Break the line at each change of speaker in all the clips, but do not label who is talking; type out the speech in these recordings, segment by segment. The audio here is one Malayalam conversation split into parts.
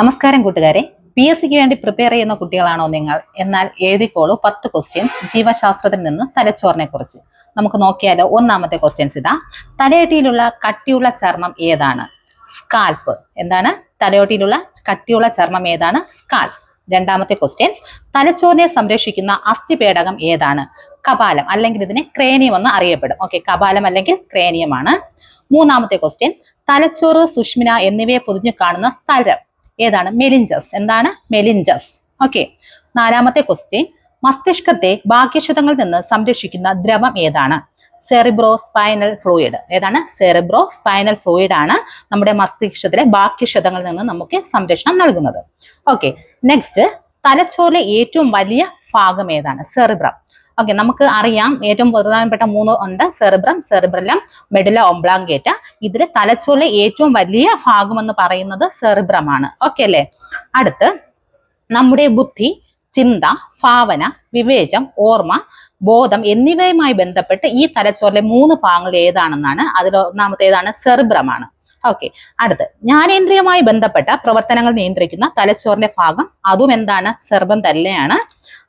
നമസ്കാരം കൂട്ടുകാരെ, പി എസ് സിക്ക് വേണ്ടി പ്രിപ്പയർ ചെയ്യുന്ന കുട്ടികളാണോ നിങ്ങൾ? എന്നാൽ എഴുതിക്കോളൂ 10 ക്വസ്റ്റ്യൻസ് ജീവശാസ്ത്രത്തിൽ നിന്ന് തലച്ചോറിനെ കുറിച്ച്. നമുക്ക് നോക്കിയാലോ. ഒന്നാമത്തെ ക്വസ്റ്റ്യൻസ് ഇതാ. തലയോട്ടിയിലുള്ള കട്ടിയുള്ള ചർമ്മം ഏതാണ്? സ്കാൽപ്പ്. എന്താണ്? തലയോട്ടിയിലുള്ള കട്ടിയുള്ള ചർമ്മം ഏതാണ്? സ്കാൽപ്പ്. രണ്ടാമത്തെ ക്വസ്റ്റ്യൻസ്, തലച്ചോറിനെ സംരക്ഷിക്കുന്ന അസ്ഥിപേടകം ഏതാണ്? കപാലം, അല്ലെങ്കിൽ ഇതിനെ ക്രേനിയം എന്ന് അറിയപ്പെടും. ഓക്കെ, കപാലം അല്ലെങ്കിൽ ക്രേനിയമാണ്. മൂന്നാമത്തെ ക്വസ്റ്റ്യൻ, തലച്ചോറ്, സുഷ്മിന എന്നിവയെ പൊതിഞ്ഞു കാണുന്ന സ്ഥലം ഏതാണ്? മെലിഞ്ചസ്. എന്താണ്? മെലിഞ്ചസ്. ഓക്കെ. നാലാമത്തെ ക്വസ്റ്റ്യൻ, മസ്തിഷ്കത്തെ ബാഹ്യക്ഷതങ്ങളിൽ നിന്ന് സംരക്ഷിക്കുന്ന ദ്രവം ഏതാണ്? Cerebro spinal fluid. ഏതാണ്? സെറിബ്രോ സ്പൈനൽ ഫ്ലൂയിഡ് ആണ് നമ്മുടെ മസ്തിഷ്കത്തിലെ ബാഹ്യക്ഷതങ്ങളിൽ നിന്ന് നമുക്ക് സംരക്ഷണം നൽകുന്നത്. ഓക്കെ. നെക്സ്റ്റ്, തലച്ചോറിലെ ഏറ്റവും വലിയ ഭാഗം ഏതാണ്? സെറിബ്രം. ഓക്കെ, നമുക്ക് അറിയാം ഏറ്റവും പ്രധാനപ്പെട്ട 3 ഉണ്ട്. Cerebrum, cerebellum, medulla oblongata. ഇതിലെ തലച്ചോറിലെ ഏറ്റവും വലിയ ഭാഗം എന്ന് പറയുന്നത് സെറിബ്രം ആണ്. ഓക്കെ അല്ലേ? അടുത്ത്, നമ്മുടെ ബുദ്ധി, ചിന്ത, ഭാവന, വിവേചം, ഓർമ്മ, ബോധം എന്നിവയുമായി ബന്ധപ്പെട്ട് ഈ തലച്ചോറിലെ 3 ഭാഗങ്ങൾ ഏതാണെന്നാണ്. അതിൽ ഒന്നാമത്തെ ഏതാണ്? സെറിബ്രമാണ്. ഓക്കെ. അടുത്ത്, ജ്ഞാനേന്ദ്രിയവുമായി ബന്ധപ്പെട്ട പ്രവർത്തനങ്ങൾ നിയന്ത്രിക്കുന്ന തലച്ചോറിന്റെ ഭാഗം അതും എന്താണ്? സെറിബ്രം തന്നെയാണ്.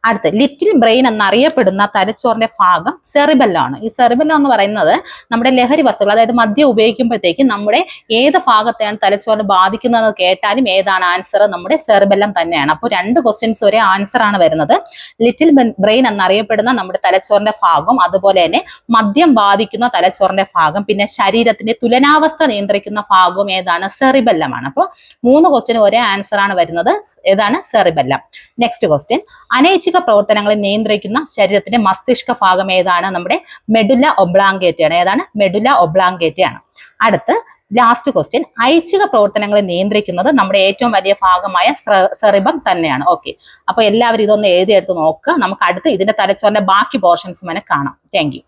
അടുത്ത്, ലിറ്റിൽ ബ്രെയിൻ എന്നറിയപ്പെടുന്ന തലച്ചോറിന്റെ ഭാഗം സെറിബെല്ലം ആണ്. ഈ സെറിബെല്ലം എന്ന് പറയുന്നത് നമ്മുടെ ലഹരി വസ്തുക്കൾ, അതായത് മദ്യം ഉപയോഗിക്കുമ്പോഴത്തേക്ക് നമ്മുടെ ഏത് ഭാഗത്തെയാണ് തലച്ചോറിനെ ബാധിക്കുന്നതെന്ന് കേട്ടാലും ഏതാണ് ആൻസർ? നമ്മുടെ സെറിബെല്ലം തന്നെയാണ്. അപ്പോൾ 2 ക്വസ്റ്റ്യൻസ് ഒരേ ആൻസർ ആണ് വരുന്നത്. ലിറ്റിൽ ബ്രെയിൻ എന്നറിയപ്പെടുന്ന നമ്മുടെ തലച്ചോറിന്റെ ഭാഗം, അതുപോലെ തന്നെ മദ്യം ബാധിക്കുന്ന തലച്ചോറിന്റെ ഭാഗം, പിന്നെ ശരീരത്തിന്റെ തുലനാവസ്ഥ നിയന്ത്രിക്കുന്ന ഭാഗവും ഏതാണ്? സെറിബെല്ലം ആണ്. അപ്പോൾ 3 ക്വസ്റ്റ്യൻ ഒരേ ആൻസർ ആണ് വരുന്നത്. ഏതാണ്? സെറിബെല്ലം. നെക്സ്റ്റ് ക്വസ്റ്റ്യൻ, അനൈച്ഛിക പ്രവർത്തനങ്ങളെ നിയന്ത്രിക്കുന്ന ശരീരത്തിന്റെ മസ്തിഷ്ക ഭാഗം ഏതാണ്? നമ്മുടെ മെഡുല ഒബ്ലാങ്കേറ്റ ആണ്. ഏതാണ്? മെഡുല ഒബ്ലാങ്കേറ്റ ആണ്. അടുത്ത്, ലാസ്റ്റ് ക്വസ്റ്റ്യൻ, ഐച്ഛിക പ്രവർത്തനങ്ങളെ നിയന്ത്രിക്കുന്നത് നമ്മുടെ ഏറ്റവും വലിയ ഭാഗമായ സെറിബ്രം തന്നെയാണ്. ഓക്കെ, അപ്പൊ എല്ലാവരും ഇതൊന്ന് എഴുതിയെടുത്ത് നോക്കുക. നമുക്ക് അടുത്ത് ഇതിന്റെ തലച്ചോറിന്റെ ബാക്കി പോർഷൻസ് കാണാം. Thank you.